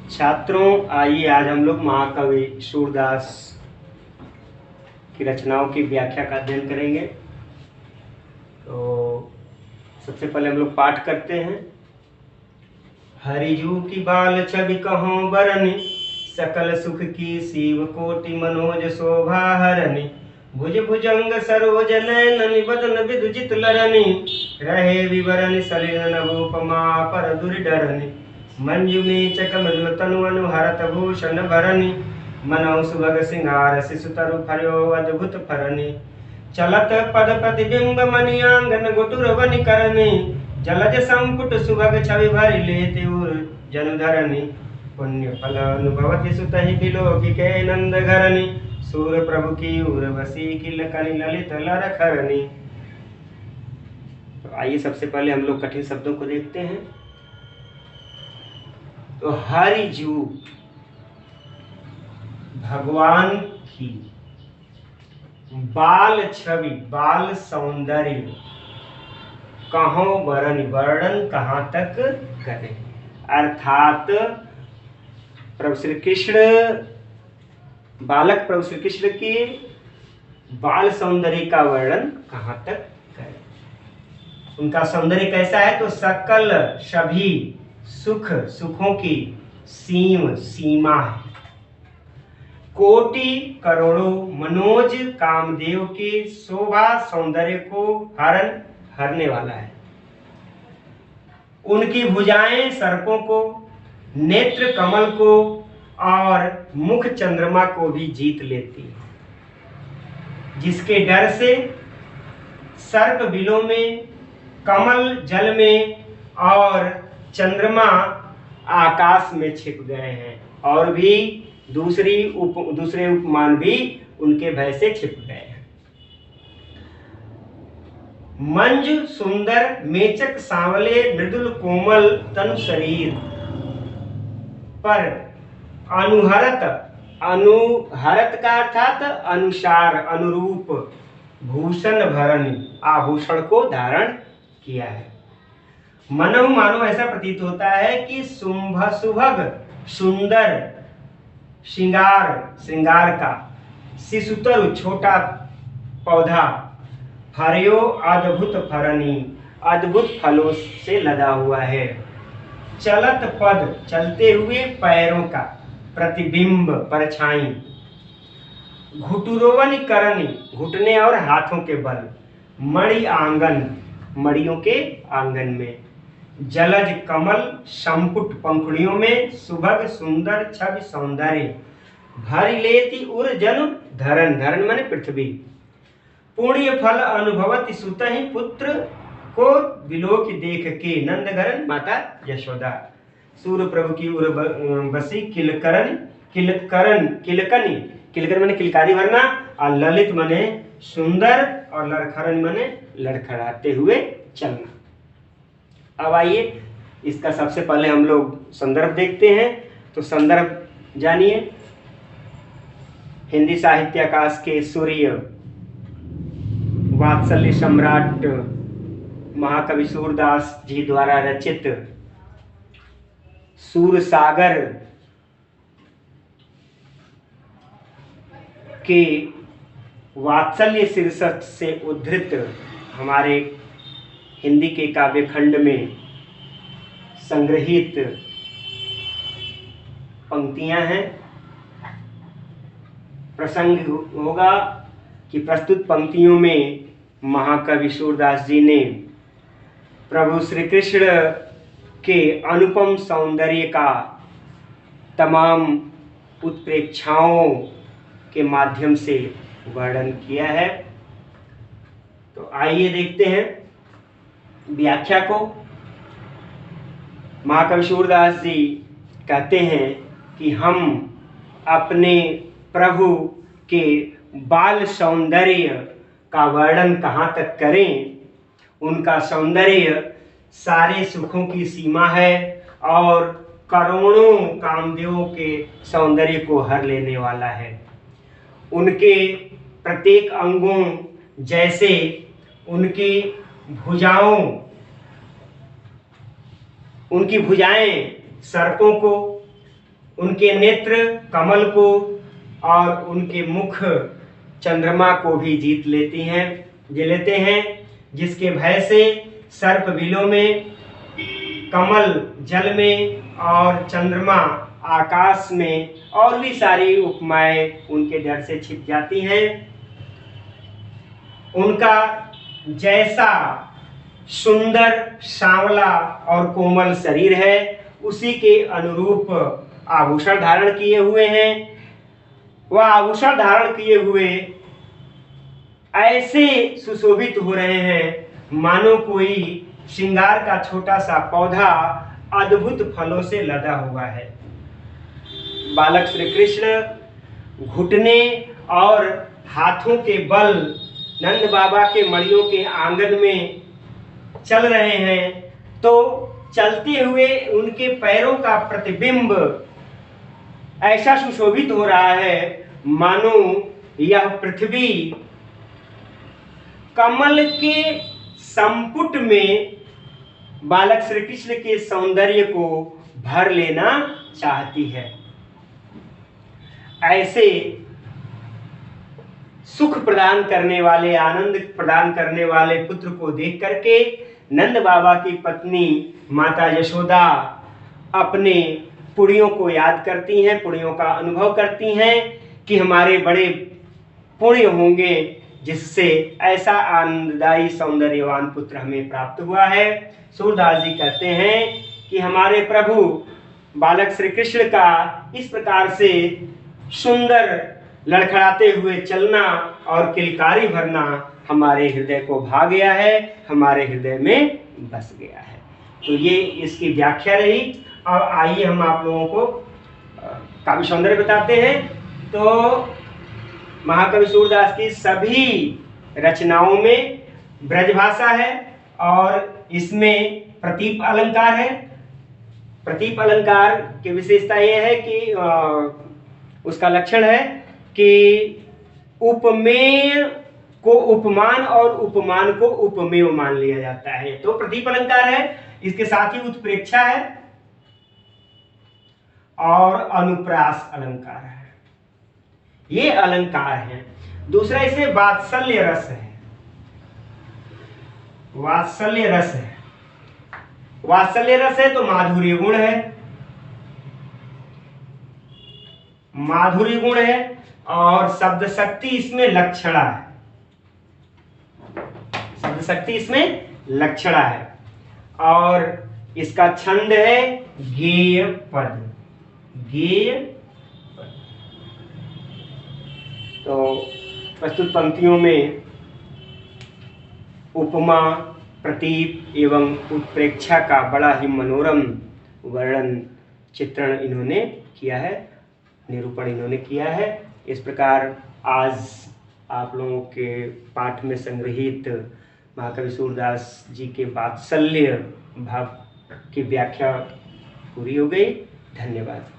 छात्रों, आइए आज हम लोग महाकवि सूरदास की रचनाओं की व्याख्या का अध्ययन करेंगे। तो सबसे पहले हम लोग पाठ करते हैं। हरिजू की बाल छवि कहों बरनी, सकल सुख की शिव कोटि मनोज शोभा हरनी। भुज भुजंग सरोज नयन बदन विधुजित लरनी, रहे विवरण सलिल नभोपमा पर दुर्डरनी। मंजु में चकमल तनु अनुहरत भूषण भरनी, मनौ सुभग सिंगार शिशु तरु फर्यो अद्भुत फरनी। चलत पद प्रतिबिंब मणि आंगन गुटुर वनि करनी, जलज संपुट सुभग छवि भरि लेते उर जनुधरनी। पुण्य फल अनुभवति सुतहि बिलोकि के नंद घरनी, सूर प्रभु की उर्वशी किलकनि ललित लरखरनी। तो आइए सबसे पहले हम लोग कठिन शब्दों को देखते हैं। तो हरिजू भगवान की, बाल छवि बाल सौंदर्य, कहों वर्णन वर्णन कहाँ तक करें, अर्थात प्रभु श्री कृष्ण, बालक प्रभु श्री कृष्ण के बाल सौंदर्य का वर्णन कहाँ तक करें। उनका सौंदर्य कैसा है? तो सकल सभी सुखों की सीमा है। कोटि करोड़ों मनोज कामदेव के शोभा सौंदर्य को हरने वाला है। उनकी भुजाएं सर्पों को, नेत्र कमल को और मुख चंद्रमा को भी जीत लेती है, जिसके डर से सर्प बिलों में, कमल जल में और चंद्रमा आकाश में छिप गए हैं, और भी दूसरे उपमान भी उनके भय से छिप गए हैं। मंजु सुंदर मेचक सांवले मृदुल कोमल तनु शरीर पर अनुहरत का अर्थात अनुसार अनुरूप भूषण भरण आभूषण को धारण किया है। मनो मानो ऐसा प्रतीत होता है कि सुभग सुंदर श्रृंगार का शिशुतर छोटा पौधा, फर्यो अद्भुत फरनी अद्भुत फलों से लदा हुआ है। चलत पद चलते हुए पैरों का प्रतिबिंब परछाई, घुटुरोवन करनी घुटने और हाथों के बल, मणि आंगन मणियों के आंगन में, जलज कमल संपुट पंखुड़ियों में, सुभग सुंदर छवि सौंदर्य, भरि लेति उर जनु धरन धरन माने पृथ्वी। पुण्य फल अनुभवति सुतहि पुत्र को विलोक देख के, नंद घरन माता यशोदा। सूर्य प्रभु की उर्वशी किलकनी माने किलकारी भरना, और ललित माने सुंदर, और लड़खड़न माने लड़खड़ाते हुए चलना। अब आइए इसका सबसे पहले हम लोग संदर्भ देखते हैं। तो संदर्भ जानिए। हिंदी साहित्य आकाश के सूर्य वात्सल्य सम्राट महाकवि सूरदास जी द्वारा रचित सूरसागर के वात्सल्य शीर्षक से उद्धृत हमारे हिंदी के काव्यखंड में संग्रहित पंक्तियां हैं। प्रसंग होगा कि प्रस्तुत पंक्तियों में महाकवि सूरदास जी ने प्रभु श्री कृष्ण के अनुपम सौंदर्य का तमाम उत्प्रेक्षाओं के माध्यम से वर्णन किया है। तो आइए देखते हैं व्याख्या को। महाकवि सूरदास जी कहते हैं कि हम अपने प्रभु के बाल सौंदर्य का वर्णन कहाँ तक करें। उनका सौंदर्य सारे सुखों की सीमा है और करोड़ों कामदेवों के सौंदर्य को हर लेने वाला है। उनके प्रत्येक अंगों जैसे उनकी भुजाएं सर्पों को, उनके नेत्र कमल को और उनके मुख चंद्रमा को भी जीत लेते हैं, जिसके भय से सर्प बिलों में, कमल जल में और चंद्रमा आकाश में और भी सारी उपमाएं उनके डर से छिप जाती हैं। उनका जैसा सुंदर, सांवला और कोमल शरीर है, उसी के अनुरूप आभूषण धारण किए हुए हैं। वह आभूषण धारण किए हुए ऐसे सुशोभित हो रहे हैं मानो कोई श्रृंगार का छोटा सा पौधा अद्भुत फलों से लदा हुआ है। बालक श्री कृष्ण घुटने और हाथों के बल नंद बाबा के मड़ियों के आंगन में चल रहे हैं, तो चलते हुए उनके पैरों का प्रतिबिंब ऐसा सुशोभित हो रहा है मानो यह पृथ्वी कमल के संपुट में बालक श्री कृष्ण के सौंदर्य को भर लेना चाहती है। ऐसे सुख प्रदान करने वाले, आनंद प्रदान करने वाले पुत्र को देख करके नंद बाबा की पत्नी माता यशोदा अपने पुड़ियों को याद करती हैं, पुड़ियों का अनुभव करती हैं कि हमारे बड़े पुण्य होंगे जिससे ऐसा आनंददायी सौंदर्यवान पुत्र हमें प्राप्त हुआ है। सूरदास जी कहते हैं कि हमारे प्रभु बालक श्री कृष्ण का इस प्रकार से सुंदर लड़खड़ाते हुए चलना और किलकारी भरना हमारे हृदय को भा गया है, हमारे हृदय में बस गया है। तो ये इसकी व्याख्या रही। अब आइए हम आप लोगों को काव्य सौंदर्य बताते हैं। तो महाकवि सूरदास की सभी रचनाओं में ब्रजभाषा है और इसमें प्रतीप अलंकार है। प्रतीप अलंकार की विशेषता यह है कि उसका लक्षण है कि उपमेय को उपमान और उपमान को उपमेय मान लिया जाता है, तो प्रतीप अलंकार है। इसके साथ ही उत्प्रेक्षा है और अनुप्रास अलंकार है। ये अलंकार है। दूसरा इसमें वात्सल्य रस है। वात्सल्य रस है। वात्सल्य रस है तो माधुर्य गुण है। माधुर्य गुण है और शब्द शक्ति इसमें लक्षणा है। शब्द शक्ति इसमें लक्षणा है और इसका छंद है गेय पद। गेय पद। तो प्रस्तुत पंक्तियों में उपमा, प्रतीप एवं उत्प्रेक्षा का बड़ा ही मनोरम वर्णन, चित्रण इन्होंने किया है, निरूपण इन्होंने किया है। इस प्रकार आज आप लोगों के पाठ में संग्रहित महाकवि सूरदास जी के वात्सल्य भाव की व्याख्या पूरी हो गई। धन्यवाद।